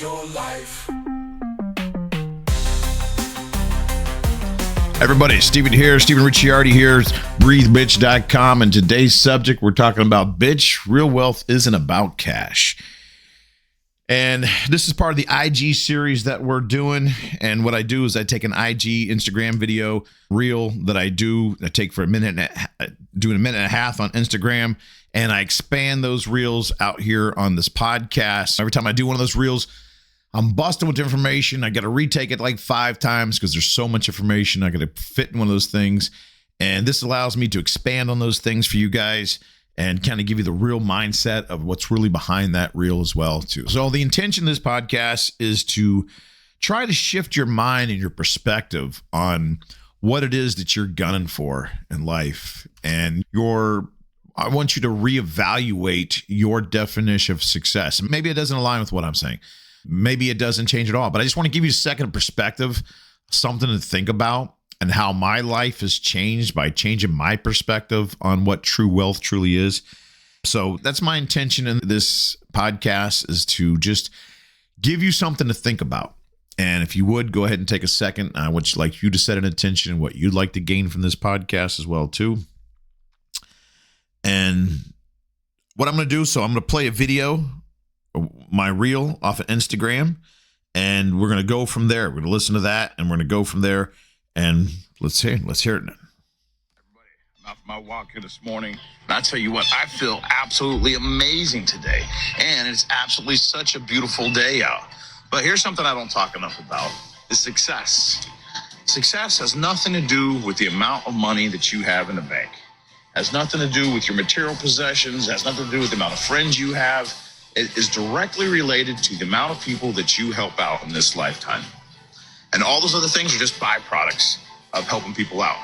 your life. Everybody, Stephen here, Stephen Ricciardi here, breathebitch.com, and today's subject, we're talking about bitch, real wealth isn't about cash. And this is part of the IG series that we're doing, and what I do is I take an IG Instagram video reel that I take for a minute doing a minute and a half on Instagram, and I expand those reels out here on this podcast. Every time I do one of those reels, I'm busting with information. I got to retake it like 5 times because there's so much information. I got to fit in one of those things. And this allows me to expand on those things for you guys and kind of give you the real mindset of what's really behind that reel as well, too. So the intention of this podcast is to try to shift your mind and your perspective on what it is that you're gunning for in life. And I want you to reevaluate your definition of success. Maybe it doesn't align with what I'm saying. Maybe it doesn't change at all, but I just want to give you a second perspective, something to think about, and how my life has changed by changing my perspective on what true wealth truly is. So that's my intention in this podcast, is to just give you something to think about. And if you would, go ahead and take a second. I would like you to set an intention, what you'd like to gain from this podcast as well, too. And what I'm going to do, so I'm going to play a video, my reel off of Instagram, and we're going to go from there. We're going to listen to that, and we're going to go from there, and let's hear it. Everybody, I'm out for my walk here this morning, and I tell you what, I feel absolutely amazing today, and it's absolutely such a beautiful day out. But here's something I don't talk enough about, is success. Success has nothing to do with the amount of money that you have in the bank. It has nothing to do with your material possessions. It has nothing to do with the amount of friends you have. It is directly related to the amount of people that you help out in this lifetime. And all those other things are just byproducts of helping people out.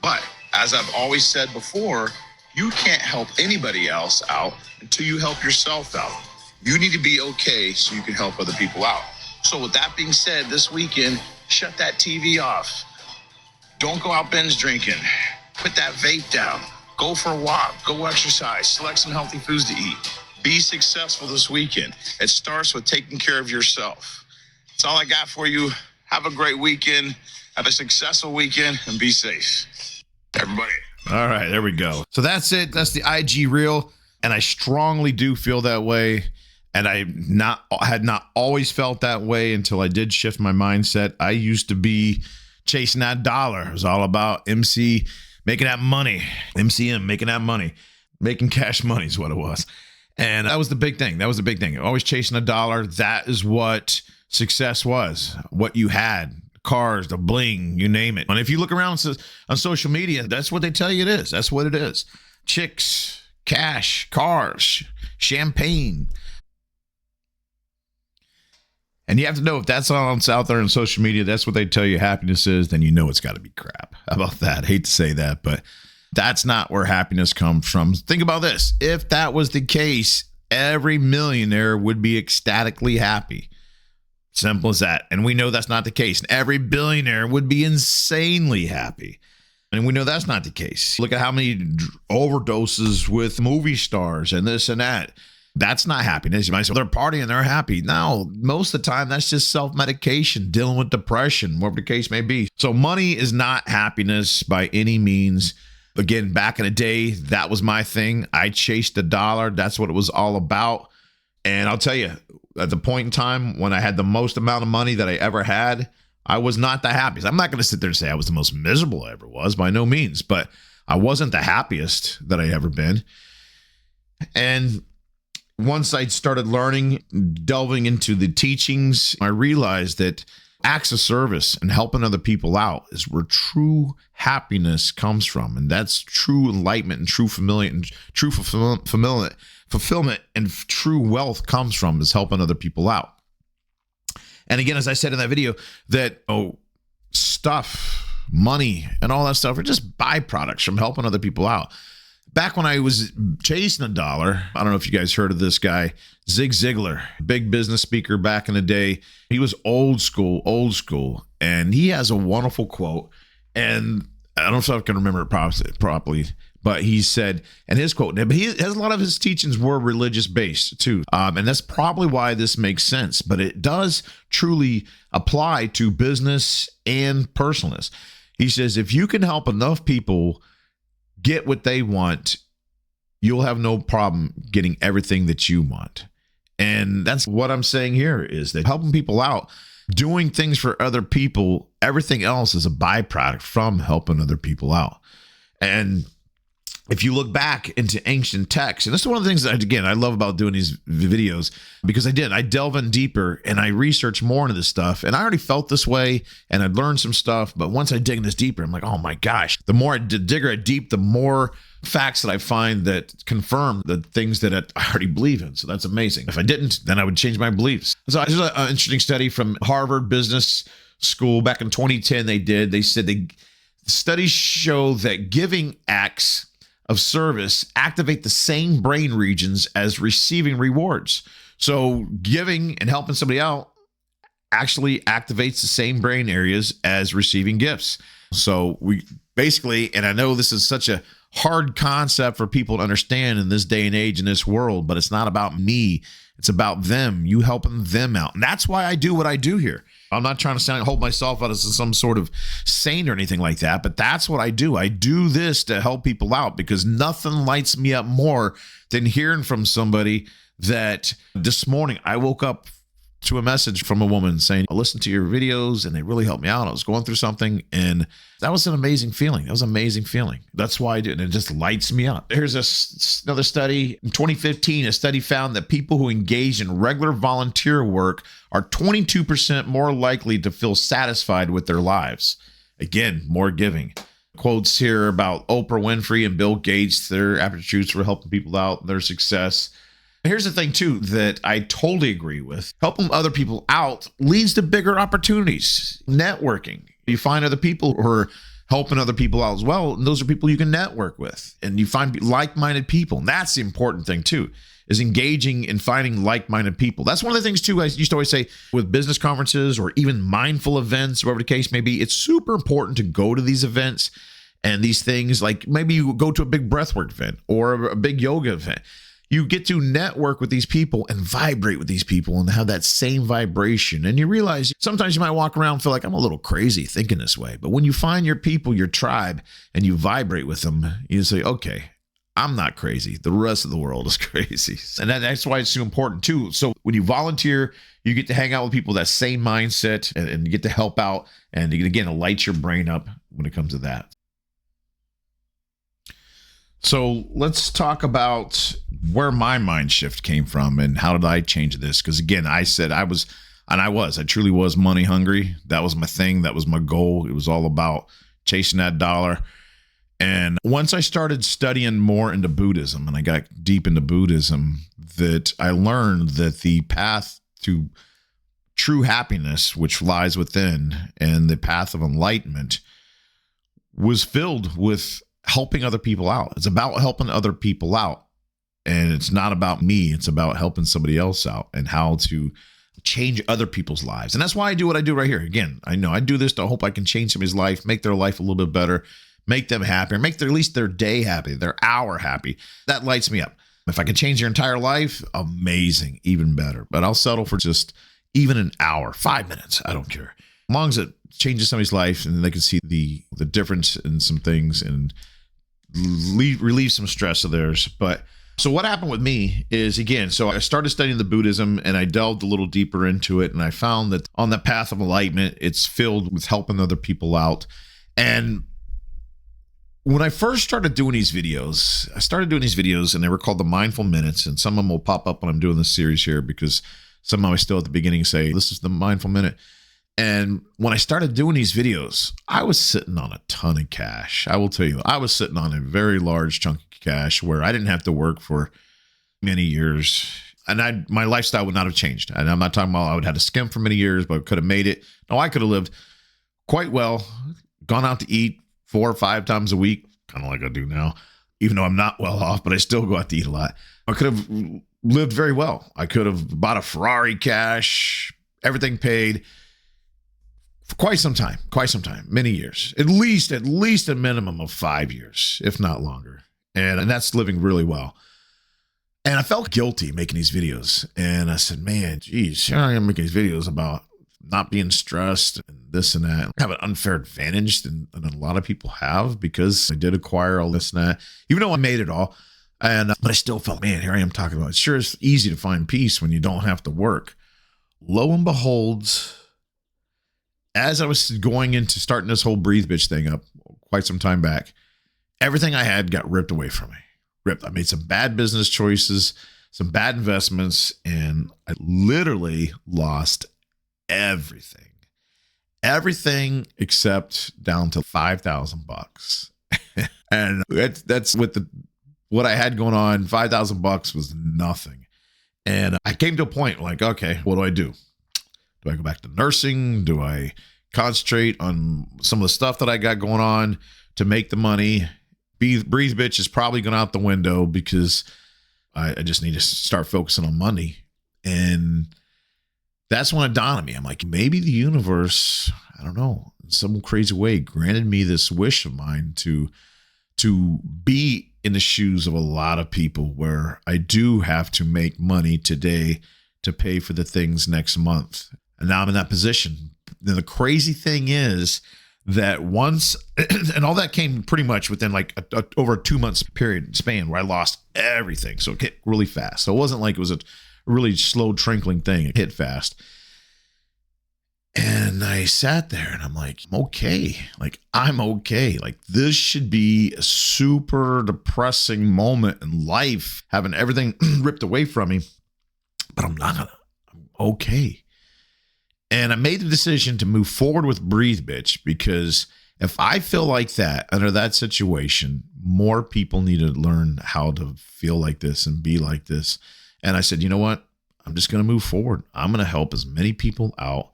But as I've always said before, you can't help anybody else out until you help yourself out. You need to be okay so you can help other people out. So with that being said, this weekend, shut that TV off. Don't go out binge drinking. Put that vape down. Go for a walk. Go exercise. Select some healthy foods to eat. Be successful this weekend. It starts with taking care of yourself. That's all I got for you. Have a great weekend. Have a successful weekend, and be safe. Everybody. All right, there we go. So that's it. That's the IG reel, and I strongly do feel that way. And I had not always felt that way until I did shift my mindset. I used to be chasing that dollar. It was all about MC making that money, MCM making that money, making cash money is what it was. And that was the big thing. Always chasing a dollar. That is what success was. What you had, cars, the bling, you name it. And if you look around on social media, that's what they tell you it is. That's what it is. Chicks, cash, cars, champagne. And you have to know, if that's all out there on social media, that's what they tell you happiness is, then you know it's got to be crap. How about that? I hate to say that, but that's not where happiness comes from. Think about this. If that was the case, every millionaire would be ecstatically happy. Simple as that. And we know that's not the case. Every billionaire would be insanely happy. And we know that's not the case. Look at how many overdoses with movie stars and this and that. That's not happiness. You might say, well, they're partying, they're happy. No, most of the time, that's just self-medication, dealing with depression, whatever the case may be. So money is not happiness by any means. Again, back in the day, that was my thing. I chased the dollar. That's what it was all about. And I'll tell you, at the point in time when I had the most amount of money that I ever had, I was not the happiest. I'm not going to sit there and say I was the most miserable I ever was, by no means, but I wasn't the happiest that I ever been. And once I started learning, delving into the teachings, I realized that acts of service and helping other people out is where true happiness comes from. And that's true enlightenment and true fulfillment and true wealth comes from, is helping other people out. And again, as I said in that video, that stuff, money, and all that stuff are just byproducts from helping other people out. Back when I was chasing a dollar, I don't know if you guys heard of this guy, Zig Ziglar, big business speaker back in the day. He was old school, and he has a wonderful quote. And I don't know if I can remember it properly, But he said, and his quote, but he has a lot of his teachings were religious based too. And that's probably why this makes sense, but it does truly apply to business and personalness. He says, if you can help enough people get what they want, you'll have no problem getting everything that you want. And that's what I'm saying here is that helping people out, doing things for other people, everything else is a byproduct from helping other people out. And if you look back into ancient texts, and this is one of the things that, again, I love about doing these videos, because I delve in deeper and I research more into this stuff. And I already felt this way and I'd learned some stuff. But once I dig in this deeper, I'm like, oh my gosh, the more I dig deep, the more facts that I find that confirm the things that I already believe in. So that's amazing. If I didn't, then I would change my beliefs. So there's an interesting study from Harvard Business School back in 2010. They said studies show that giving acts of service activate the same brain regions as receiving rewards. So giving and helping somebody out actually activates the same brain areas as receiving gifts. So we basically, and I know this is such a hard concept for people to understand in this day and age, in this world, but it's not about me. It's about them, you helping them out. And that's why I do what I do here. I'm not trying to hold myself out as some sort of saint or anything like that, but that's what I do. I do this to help people out because nothing lights me up more than hearing from somebody that this morning I woke up to a message from a woman saying, I listened to your videos and they really helped me out. I was going through something, and that was an amazing feeling. That was an amazing feeling. That's why I do it. And it just lights me up. Here's another study. In 2015, a study found that people who engage in regular volunteer work are 22% more likely to feel satisfied with their lives. Again, more giving. Quotes here about Oprah Winfrey and Bill Gates, their aptitudes for helping people out, their success. Here's the thing, too, that I totally agree with. Helping other people out leads to bigger opportunities. Networking. You find other people who are helping other people out as well, and those are people you can network with. And you find like-minded people. And that's the important thing, too, is engaging and finding like-minded people. That's one of the things, too, I used to always say with business conferences or even mindful events, whatever the case may be, it's super important to go to these events and these things. Like maybe you go to a big breathwork event or a big yoga event. You get to network with these people and vibrate with these people and have that same vibration. And you realize sometimes you might walk around and feel like I'm a little crazy thinking this way. But when you find your people, your tribe, and you vibrate with them, you say, okay, I'm not crazy. The rest of the world is crazy. And that's why it's so important too. So when you volunteer, you get to hang out with people with that same mindset and you get to help out. And again, it lights your brain up when it comes to that. So let's talk about where my mind shift came from and how did I change this? Because again, I said I truly was money hungry. That was my thing. That was my goal. It was all about chasing that dollar. And once I started studying more into Buddhism and I got deep into Buddhism, that I learned that the path to true happiness, which lies within, and the path of enlightenment was filled with helping other people out. It's about helping other people out. And it's not about me. It's about helping somebody else out and how to change other people's lives. And that's why I do what I do right here. Again, I know I do this to hope I can change somebody's life, make their life a little bit better, make them happier, make at least their day happy, their hour happy. That lights me up. If I can change your entire life, amazing, even better. But I'll settle for just even an hour, 5 minutes. I don't care. As long as it changes somebody's life and they can see the difference in some things and relieve some stress of theirs. But so what happened with me is, again, so I started studying the Buddhism and I delved a little deeper into it. And I found that on the path of enlightenment, it's filled with helping other people out. And when I first started doing these videos, and they were called the Mindful Minutes. And some of them will pop up when I'm doing this series here because somehow I still at the beginning say, this is the Mindful Minute. And when I started doing these videos, I was sitting on a ton of cash. I will tell you, I was sitting on a very large chunk of cash where I didn't have to work for many years. And my lifestyle would not have changed. And I'm not talking about I would have to skimp for many years, but I could have made it. No, I could have lived quite well, gone out to eat 4 or 5 times a week, kind of like I do now, even though I'm not well off, but I still go out to eat a lot. I could have lived very well. I could have bought a Ferrari cash, everything paid. For quite some time, many years, at least a minimum of 5 years, if not longer. And that's living really well. And I felt guilty making these videos. And I said, man, geez, here I am making these videos about not being stressed and this and that. I have an unfair advantage than a lot of people have because I did acquire all this and that, even though I made it all. And but I still felt, man, here I am talking about it. Sure, it's easy to find peace when you don't have to work. Lo and behold, as I was going into starting this whole Breathe Bitch thing up quite some time back, everything I had got ripped away from me. Ripped. I made some bad business choices, some bad investments, and I literally lost everything. Everything except down to $5,000. And that's with what I had going on. $5,000 was nothing. And I came to a point like, okay, what do I do? Do I go back to nursing? Do I concentrate on some of the stuff that I got going on to make the money? Breathe Bitch is probably going out the window because I just need to start focusing on money. And that's when it dawned on me. I'm like, maybe the universe, I don't know, in some crazy way granted me this wish of mine to be in the shoes of a lot of people where I do have to make money today to pay for the things next month. And now I'm in that position. And the crazy thing is that once, and all that came pretty much within like over a 2 months period span where I lost everything. So it hit really fast. So it wasn't like it was a really slow trickling thing. It hit fast. And I sat there and I'm like, I'm okay. Like, I'm okay. Like, this should be a super depressing moment in life, having everything ripped away from me. But I'm okay. And I made the decision to move forward with Breathe Bitch because if I feel like that under that situation, more people need to learn how to feel like this and be like this. And I said, you know what? I'm just going to move forward. I'm going to help as many people out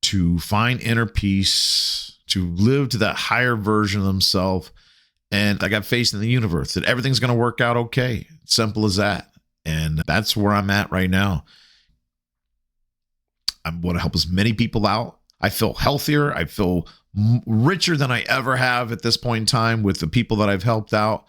to find inner peace, to live to that higher version of themselves. And I got faith in the universe that everything's going to work out okay. Simple as that. And that's where I'm at right now. I want to help as many people out. I feel healthier. I feel richer than I ever have at this point in time with the people that I've helped out.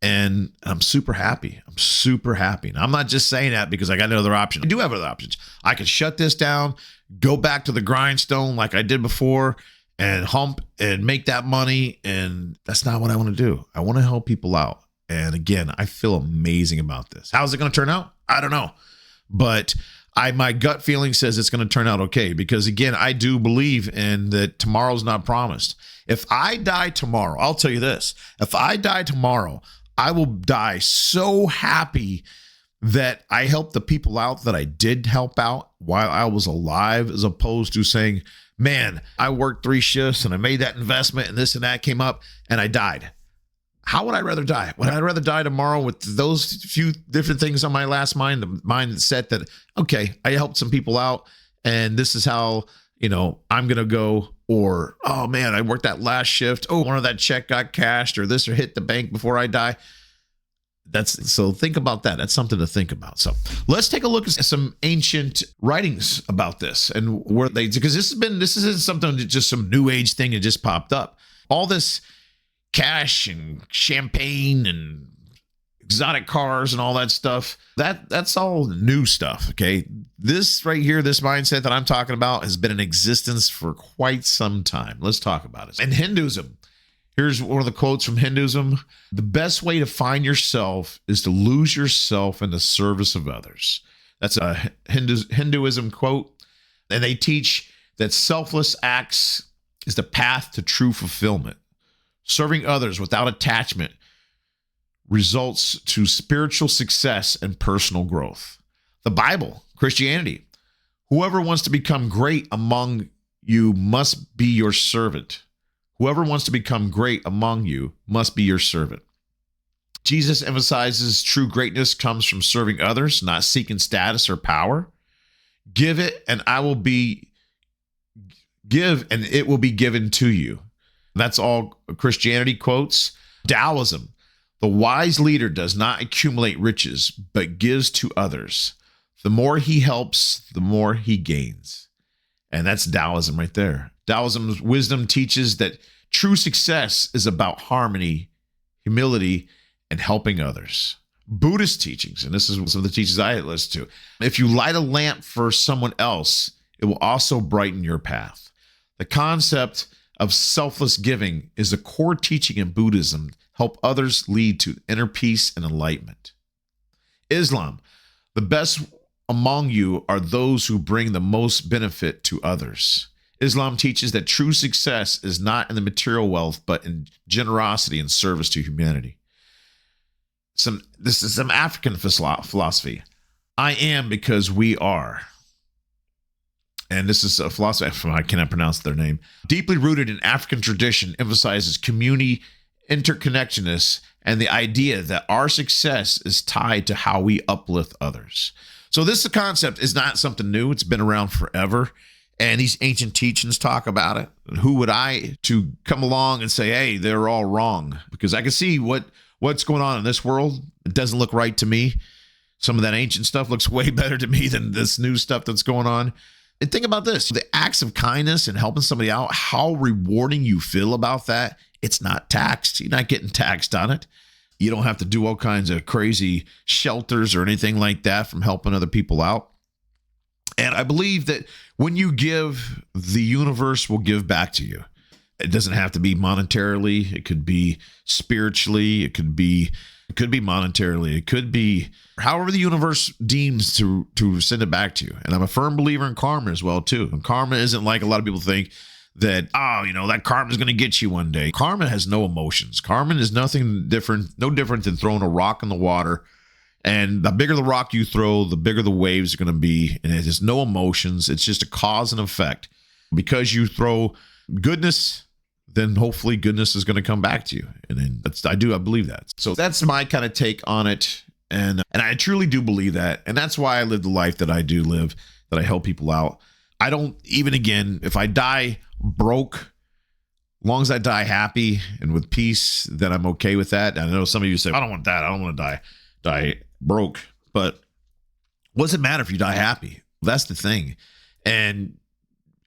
And I'm super happy. I'm super happy. And I'm not just saying that because I got another option. I do have other options. I could shut this down, go back to the grindstone like I did before and hump and make that money. And that's not what I want to do. I want to help people out. And again, I feel amazing about this. How's it going to turn out? I don't know. But my gut feeling says it's going to turn out okay. Because again, I do believe in that tomorrow's not promised. If I die tomorrow, I'll tell you this. If I die tomorrow, I will die so happy that I helped the people out that I did help out while I was alive, as opposed to saying, man, I worked 3 shifts and I made that investment and this and that came up and I died. How would I rather die? Would I rather die tomorrow with those few different things on my last mind, the mindset that, okay, I helped some people out and this is how, I'm going to go, or, oh man, I worked that last shift. Oh, one of that check got cashed or this or hit the bank before I die. So think about that. That's something to think about. So let's take a look at some ancient writings about this and where because this isn't something that just some new age thing that just popped up. All this cash and champagne and exotic cars and all that stuff, that's all new stuff. Okay. This right here, this mindset that I'm talking about has been in existence for quite some time. Let's talk about it. In Hinduism, here's one of the quotes from Hinduism. The best way to find yourself is to lose yourself in the service of others. That's a Hinduism quote. And they teach that selfless acts is the path to true fulfillment. Serving others without attachment results to spiritual success and personal growth. The Bible, Christianity, whoever wants to become great among you must be your servant. Whoever wants to become great among you must be your servant. Jesus emphasizes true greatness comes from serving others, not seeking status or power. Give and it will be given to you. That's all Christianity quotes. Taoism. The wise leader does not accumulate riches, but gives to others. The more he helps, the more he gains. And that's Taoism right there. Taoism's wisdom teaches that true success is about harmony, humility, and helping others. Buddhist teachings, and this is some of the teachings I listen to. If you light a lamp for someone else, it will also brighten your path. The concept of selfless giving is a core teaching in Buddhism. Help others lead to inner peace and enlightenment. Islam, the best among you are those who bring the most benefit to others. Islam teaches that true success is not in the material wealth, but in generosity and service to humanity. This is some African philosophy. I am because we are. And this is a philosophy, I cannot pronounce their name. Deeply rooted in African tradition, emphasizes community, interconnectedness, and the idea that our success is tied to how we uplift others. So this concept is not something new. It's been around forever. And these ancient teachings talk about it. And who would I to come along and say, hey, they're all wrong? Because I can see what's going on in this world. It doesn't look right to me. Some of that ancient stuff looks way better to me than this new stuff that's going on. And think about this. The acts of kindness and helping somebody out, how rewarding you feel about that, it's not taxed. You're not getting taxed on it. You don't have to do all kinds of crazy shelters or anything like that from helping other people out. And I believe that when you give, the universe will give back to you. It doesn't have to be monetarily. It could be spiritually. It could be monetarily. It could be however the universe deems to send it back to you. And I'm a firm believer in karma as well, too. And karma isn't like a lot of people think that, that karma is going to get you one day. Karma has no emotions. Karma is no different than throwing a rock in the water. And the bigger the rock you throw, the bigger the waves are going to be. And it has no emotions. It's just a cause and effect. Because you throw goodness, then hopefully goodness is going to come back to you. And then I believe that. So that's my kind of take on it. And I truly do believe that. And that's why I live the life that I do live, that I help people out. I don't even, again, if I die broke, as long as I die happy and with peace, then I'm okay with that. And I know some of you say, I don't want that. I don't want to die broke. But what does it matter if you die happy? That's the thing. And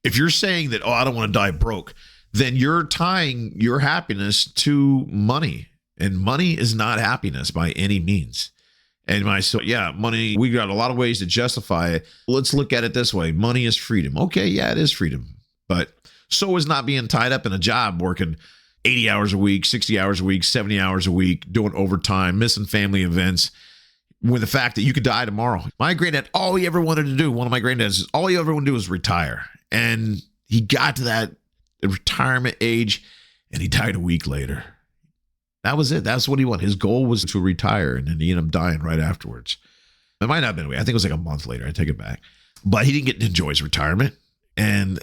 if you're saying that, I don't want to die broke, then you're tying your happiness to money. And money is not happiness by any means. And money, we got a lot of ways to justify it. Let's look at it this way. Money is freedom. Okay, yeah, it is freedom. But so is not being tied up in a job, working 80 hours a week, 60 hours a week, 70 hours a week, doing overtime, missing family events, with the fact that you could die tomorrow. My granddad, all he ever wanted to do, one of my granddads, all he ever wanted to do was retire. And he got to that retirement age and he died a week later. That was it. That's what he wanted. His goal was to retire, and then he ended up dying right afterwards. It might not have been a week. I think it was like a month later. I take it back. But he didn't get to enjoy his retirement. And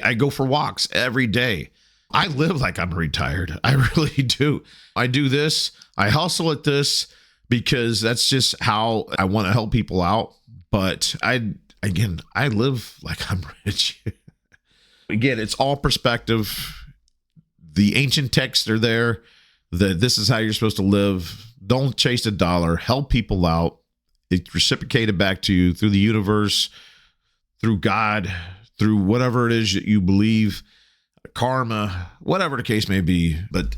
I go for walks every day. I live like I'm retired. I really do. I do this. I hustle at this because that's just how I want to help people out. But I live like I'm rich. Again, it's all perspective. The ancient texts are there. That this is how you're supposed to live. Don't chase a dollar. Help people out. It's reciprocated back to you through the universe, through God, through whatever it is that you believe, karma, whatever the case may be. But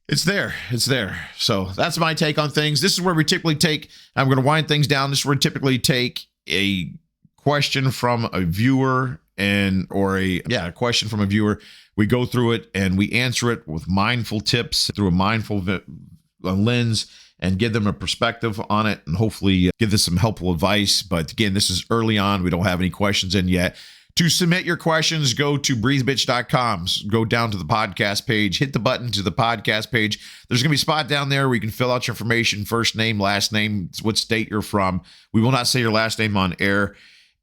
it's there. It's there. So that's my take on things. This is where we typically take, I'm going to wind things down. This is where we typically take a question from a viewer a question from a viewer. We go through it and we answer it with mindful tips through a mindful lens and give them a perspective on it and hopefully give them some helpful advice. But again, this is early on. We don't have any questions in yet. To submit your questions, go to breathebitch.com. Go down to the podcast page, hit the button to the podcast page. There's going to be a spot down there where you can fill out your information, first name, last name, what state you're from. We will not say your last name on air.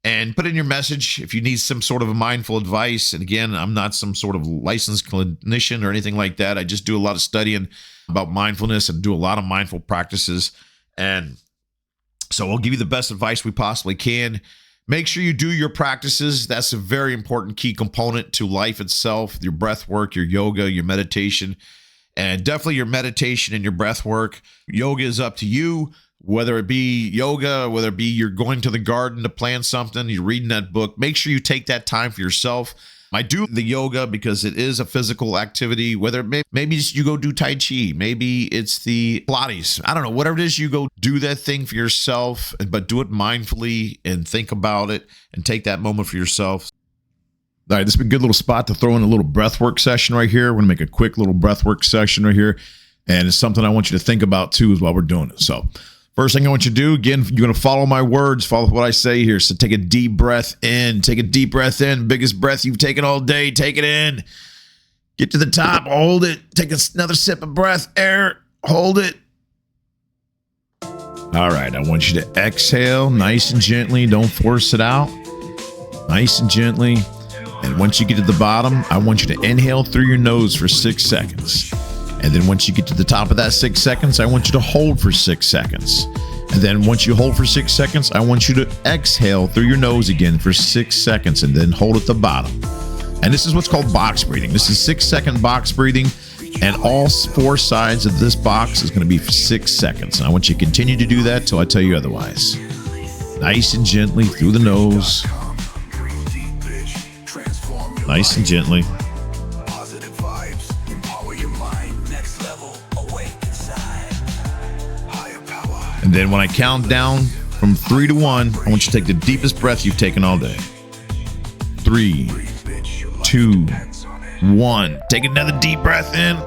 And put in your message if you need some sort of a mindful advice. And again, I'm not some sort of licensed clinician or anything like that. I just do a lot of studying about mindfulness and do a lot of mindful practices. And so I'll give you the best advice we possibly can. Make sure you do your practices. That's a very important key component to life itself, your breath work, your yoga, your meditation, and definitely your meditation and your breath work. Yoga is up to you. Whether it be yoga, whether it be you're going to the garden to plant something, you're reading that book, make sure you take that time for yourself. I do the yoga because it is a physical activity, whether maybe you go do Tai Chi, maybe it's the Pilates. I don't know, whatever it is, you go do that thing for yourself, but do it mindfully and think about it and take that moment for yourself. All right, this would be a good little spot to throw in a little breath work session right here. We're going to make a quick little breath work session right here. And it's something I want you to think about too as while we're doing it. So first thing I want you to do, again, you're going to follow my words, follow what I say here. So take a deep breath in. Take a deep breath in. Biggest breath you've taken all day. Take it in. Get to the top. Hold it. Take another sip of breath. Air. Hold it. All right. I want you to exhale nice and gently. Don't force it out. Nice and gently. And once you get to the bottom, I want you to inhale through your nose for 6 seconds. And then once you get to the top of that 6 seconds, I want you to hold for 6 seconds. And then once you hold for 6 seconds, I want you to exhale through your nose again for 6 seconds and then hold at the bottom. And this is what's called box breathing. This is 6-second box breathing. And all 4 sides of this box is going to be for 6 seconds. And I want you to continue to do that till I tell you otherwise. Nice and gently through the nose. Nice and gently. And then when I count down from 3 to 1, I want you to take the deepest breath you've taken all day. 3, 2, 1. Take another deep breath in,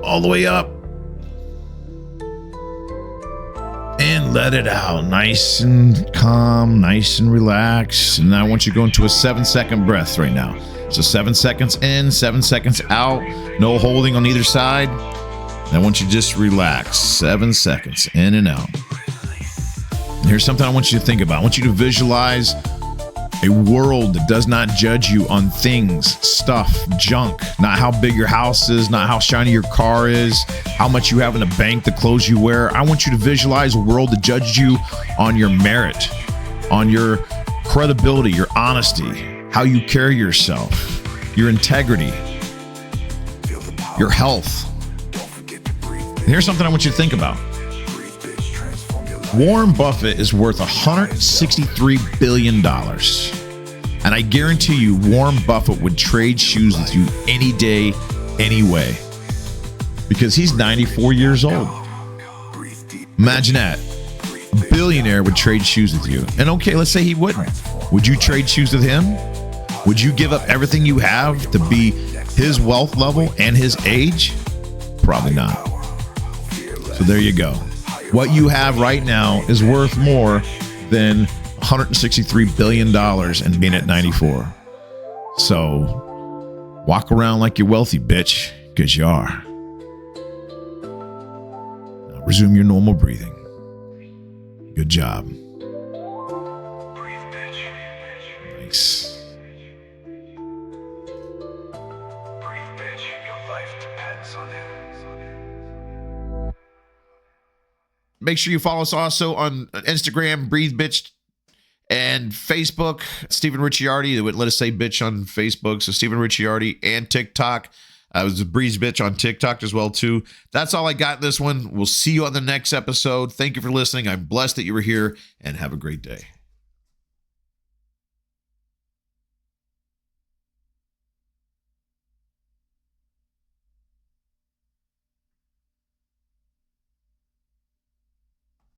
all the way up. And let it out. Nice and calm, nice and relaxed. And now I want you to go into a 7-second breath right now. So 7 seconds in, 7 seconds out. No holding on either side. And I want you to just relax. 7 seconds in and out. And here's something I want you to think about. I want you to visualize a world that does not judge you on things, stuff, junk, not how big your house is, not how shiny your car is, how much you have in the bank, the clothes you wear. I want you to visualize a world that judges you on your merit, on your credibility, your honesty, how you carry yourself, your integrity, your health. And here's something I want you to think about. Warren Buffett is worth $163 billion. And I guarantee you, Warren Buffett would trade shoes with you any day, any way. Because he's 94 years old. Imagine that. A billionaire would trade shoes with you. And okay, let's say he wouldn't. Would you trade shoes with him? Would you give up everything you have to be his wealth level and his age? Probably not. So there you go. What you have right now is worth more than $163 billion and being at 94. So walk around like you're wealthy, bitch, because you are. Now resume your normal breathing. Good job. Nice. Make sure you follow us also on Instagram, Breathe Bitch, and Facebook, Stephen Ricciardi. Let us say bitch on Facebook. So Stephen Ricciardi and TikTok. I was Breathe Bitch on TikTok as well, too. That's all I got in this one. We'll see you on the next episode. Thank you for listening. I'm blessed that you were here, and have a great day.